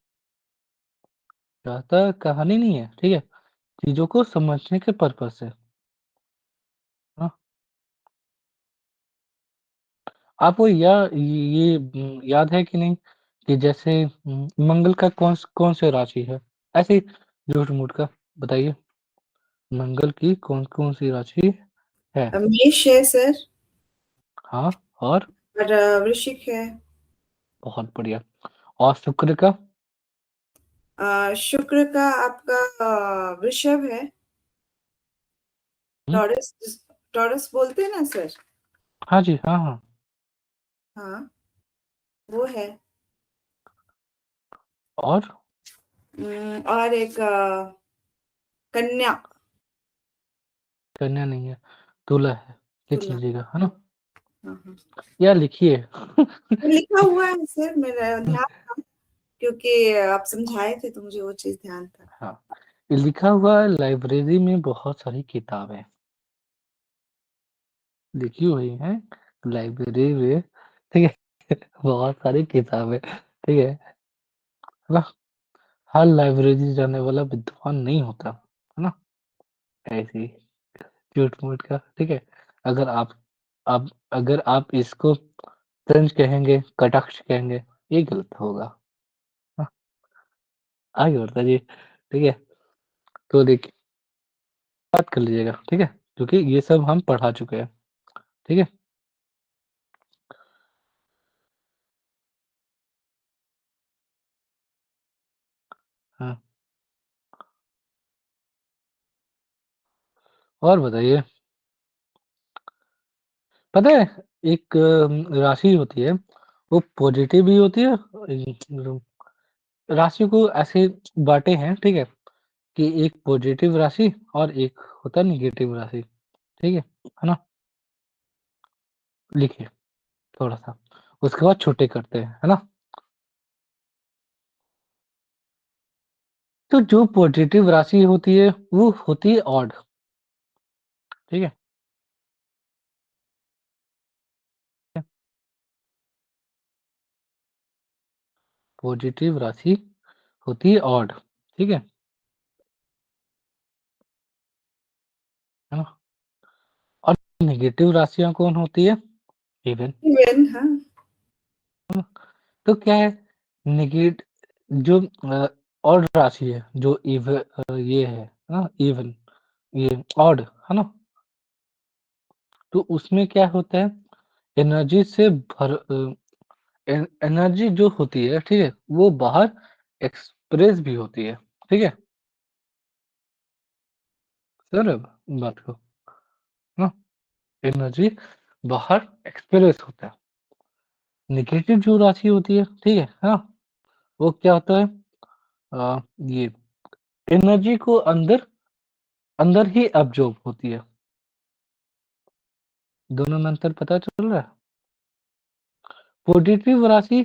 ज़्यादा कहानी नहीं है, ठीक है? चीज़ों को समझने के पर्पज़ से, हाँ। आपको याद है कि नहीं कि जैसे मंगल का कौन-से राशि है? ऐसे ही झूठ-मूठ का बताइए, मंगल की कौन-कौन सी राशि है। मेष है सर। हाँ, और और वृश्चिक है। बहुत बढ़िया। और शुक्र का? शुक्र का आपका वृषभ है। हम्म, टॉरस। टॉरस बोलते हैं ना सर। हाँ जी, हाँ हाँ। हाँ, वो है। और और एक कन्या। कन्या नहीं है, तुला है। लिख तुला। लीजिएगा, है ना? हाँ हाँ। या लिखिए। तो लिखा हुआ है सर, मेरा ध्यान था, क्योंकि आप समझाए थे तो मुझे वो चीज ध्यान था। हाँ, ये लिखा हुआ है, लाइब्रेरी में बहुत सारी किताबें लिखी हुई हैं, लाइब्रेरी में, ठीक है? बहुत सारी किताबें, ठीक है ना? हर लाइब्रेरी जाने वाला विद्वान नहीं होता, है ना? ऐसे ही झूठ-मूठ का, ठीक है? अगर आप अगर आप इसको तंज कहेंगे, कटाक्ष कहेंगे, ये गलत होगा। हाँ, आगे बढ़ते जी, ठीक है? तो देखिए, बात कर लीजिएगा, ठीक है? क्योंकि ये सब हम पढ़ा चुके हैं, ठीक है? हाँ, और बताइए, पता है एक राशि होती है, वो पॉजिटिव भी होती है, राशि को ऐसे बाँटे हैं, ठीक है? कि एक पॉजिटिव राशि और एक होता है नेगेटिव राशि, ठीक है ना? लिखिए थोड़ा-सा, उसके बाद छोटे करते हैं, है ना? तो जो पॉजिटिव राशि होती है, वो होती है ऑड, ठीक है? पॉजिटिव राशि होती है ऑड, ठीक है ना? और नेगेटिव राशियाँ कौन होती है? इवन। इवन, हाँ। तो क्या है, नेगेट जो ऑड राशि है, जो ये है ना, इवन, ये ऑड, है ना? तो उसमें क्या होता है, एनर्जी से एनर्जी जो होती है, ठीक है? वो बाहर एक्सप्रेस भी होती है, ठीक है? सर बात को, ना, एनर्जी बाहर एक्सप्रेस होता है। नेगेटिव जो राशि होती है, ठीक है? हाँ, वो क्या होता है, ये एनर्जी को अंदर अंदर ही अब्ज़ॉर्ब होती है। दोनों में अंतर पता चल रहा है? पॉजिटिव राशि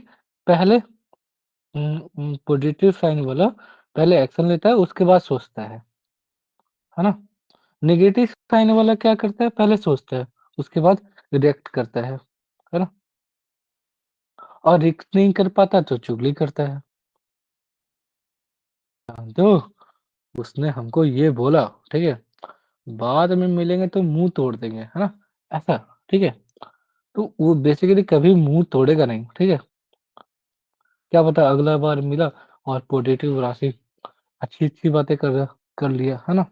पहले पॉजिटिव साइन वाला पहले एक्शन लेता है, उसके बाद सोचता है ना? नेगेटिव साइन वाला क्या करता है, पहले सोचता है, उसके बाद रिएक्ट करता है ना? और रिएक्ट नहीं कर पाता तो चुगली करता है। तो उसने हमको ये बोला, ठीक है? बाद में मिलेंगे तो मुँह तोड़ देंगे, है ना? ऐसा, ठीक है? तो वो बेसिकली कभी मुँह तोड़ेगा नहीं, ठीक है? क्या पता अगला बार मिला और पॉजिटिव राशि अच्छी-अच्छी बातें कर लिया, है ना?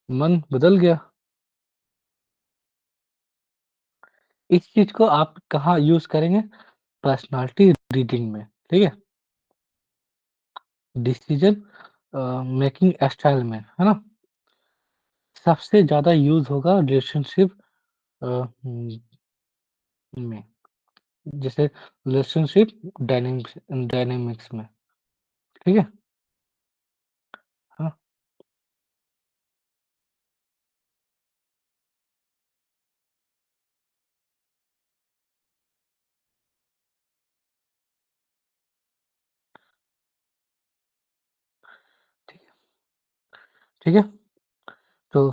मन बदल गया। इस चीज़ को आप कहाँ यूज़ करेंगे? पर्सनैलिटी रीडिंग में, ठीक है? डिसीज़न मेकिंग स्टाइल में, है ना? सबसे ज़्यादा यूज़ होगा रिलेशनशिप अ, में, जैसे रिलेशनशिप डायनामिक्स में, ठीक है? हाँ, ठीक है, ठीक है? तो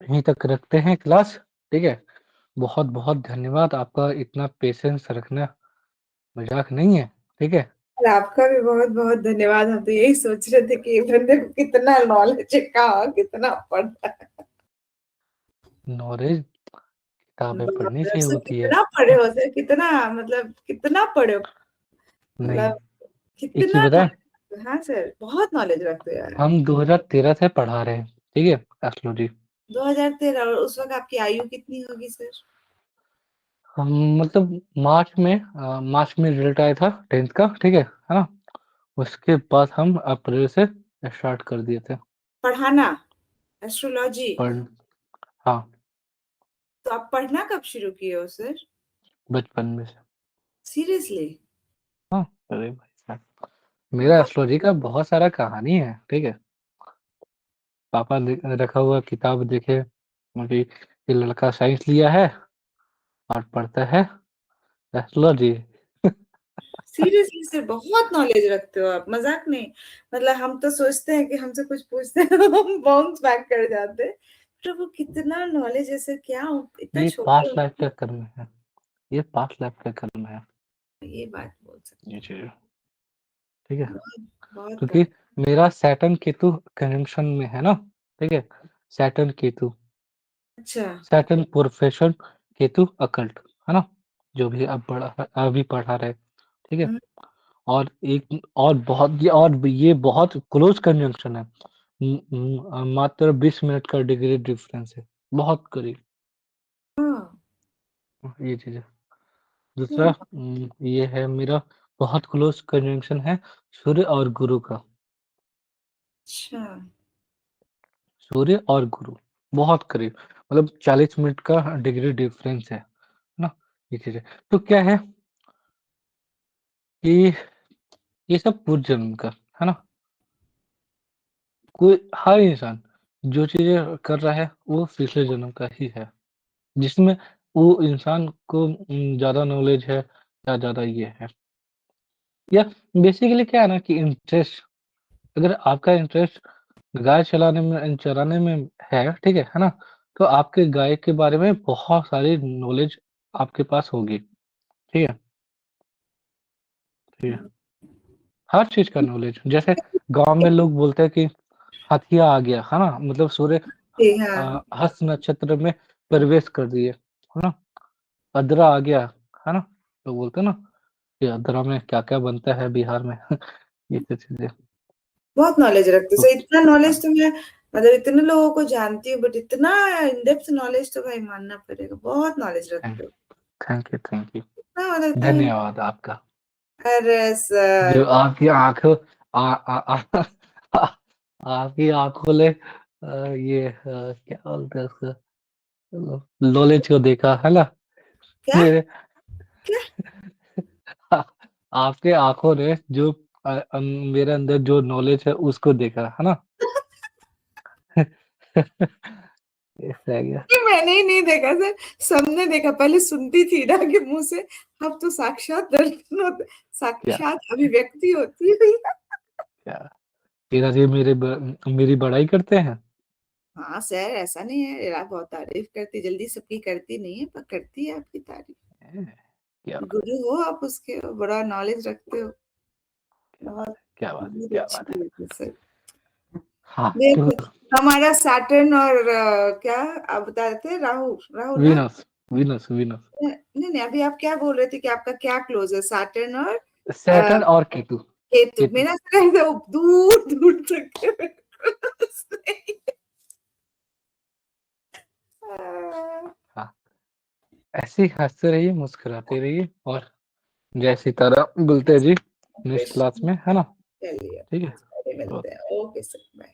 यहीं तक रखते हैं क्लास, ठीक है? बहुत-बहुत धन्यवाद आपका इतना पेशेंस रखना, मज़ाक नहीं है, ठीक है? और आपका भी बहुत बहुत धन्यवाद। हम तो यही सोच रहे थे कि ये बंदे को कितना नॉलेज है, कहाँ कितना पढ़ा है। नॉलेज किताबें बाप पढ़ने रे, से सर होती है। कितना पढ़े हो सर, कितना मतलब कितना पढ़े हो, नहीं, मतलब एक चीज़ कितना बताएँ, नॉलेज। हाँ सर, बहुत नॉलेज रखते हो यार। हम 2013 से पढ़ा रहे हैं, ठीक है? एस्ट्रोलॉजी। 2013 और उस वक़्त आपकी आयु कितनी होगी सर? हम मतलब मार्च में रिजल्ट आया था 10th का, ठीक है ना? उसके बाद हम अप्रैल से स्टार्ट कर दिए थे पढ़ाना, एस्ट्रोलॉजी। पढ़ हाँ, तो आप पढ़ना कब शुरू किए हो सर? बचपन में से। सीरियसली? हाँ, अरे भाई साहब! मेरा बहुत एस्ट्रोलॉजी का बहुत सारा कहानी है, ठीक है? पापा ने रखा हुआ किताब देखे, अभी ये लड़का साइंस लिया है और पढ़ता है एस्ट्रोलॉजी। सीरियसली सर बहुत नॉलेज रखते हो आप, मज़ाक नहीं। मतलब हम तो सोचते हैं कि हमसे कुछ पूछते हैं हम बाउंस बैक कर जाते हैं। प्रभु कितना नॉलेज है सर, क्या इतना ये छोटे पास्ट उम्र लाइफ का कर्म है, ये पास्ट लाइफ का कर्म है, में ये बात बोल सकते ये हैं। चीज़, ठीक है? बहुत बहुत क्योंकि मेरा सैटर्न केतु कंजंक्शन में है ना, ठीक है? सैटर्न केतु, अच्छा। सैटर्न प्रोफेशन, केतु अकल्ट, है ना? जो भी अब अभी पढ़ा रहे, ठीक है? हुँ, और एक और ये बहुत क्लोज़ कंजंक्शन है। मात्र 20 मिनट का डिग्री डिफरेंस है, बहुत करीब, हाँ, ये चीज़ है। क्या दूसरा ये है मेरा बहुत क्लोज़ कंजंक्शन है सूर्य और गुरु का, अच्छा। सूर्य और गुरु, बहुत करीब, मतलब 40 मिनट का डिग्री डिफरेंस है ना? ये चीज़ है। तो क्या है कि ये सब पूर्व जन्म का, है ना? कोई हर इंसान जो चीज़ें कर रहा है, वो पिछले जन्म का ही है। जिसमें वो इंसान को ज़्यादा नॉलेज है या ज़्यादा ये है, या बेसिकली क्या है ना कि इंटरेस्ट, अगर आपका इंटरेस्ट गाय चराने में है, ठीक है ना? तो आपके गाय के बारे में बहुत सारी नॉलेज आपके पास होगी, ठीक है? ठीक है। हर चीज़ का नॉलेज, जैसे गाँव में लोग बोलते हैं कि हथिया आ गया, है ना? मतलब सूर्य जी, हाँ। हस्त नक्षत्र में प्रवेश कर दिए, है ना? अदरा आ गया, है ना? लोग बोलते हैं ना कि अदरा में क्या-क्या बनता है बिहार में। ये सब चीज़ें। बहुत नॉलेज रखते तो सर, इतना नॉलेज हाँ, तो मैं मतलब इतने लोगों को जानती हूँ, बट इतना इन डेप्थ नॉलेज तो भाई मानना पड़ेगा, बहुत नॉलेज थैंक रखते हो। Thank you. इतना मतलब इतना धन्यवाद आपका। अरे जो सर! आपकी आँखों आ आ आ आ आपकी आँखों ने क्या बोलते हैं उसको, नॉलेज को देखा, है ना? क्या? मेरे क्या? आ आपके आँखों ने जो मेरे अंदर जो नॉलेज है उसको देखा, है ना? ऐसा है क्या? ये मैंने ही नहीं देखा सर, सबने देखा। पहले सुनती थी ना कि मुँह से, अब तो साक्षात दर्शन होते, क्या साक्षात अभिव्यक्ति होती है भैया। क्या तेरा जी मेरी बड़ाई करते हैं? हाँ सर, ऐसा नहीं है, आप बहुत तारीफ करती, जल्दी सबकी करती नहीं है, पर करती है आपकी तारीफ। हैं, क्या बात गुरु हो आप उसके, बड़ा नॉलेज रखते हो। बहुत क्या बात है, बहुत क्या बात है। अच्छी बात है सर। हाँ, तो देखिए, हमारा सैटर्न और क्या आप बता रहे थे, राहु, राहु ना? वीनस वीनस नहीं नहीं, अभी आप क्या बोल रहे थे कि आपका क्या क्लोज है, सैटर्न और सैटर्न और केतु, केतु? केतु। मेरा सर एकदम दूर दूर तक है, close नहीं है। हाँ, ऐसे ही हँसते रहिए, मुस्कुराते रहिए और जय सीताराम बोलते हैं जी नेक्स्ट क्लास कृष्ण, में, है ना? चलिए ठीक है? मिलते ओके। हैं। Okay sir, bye.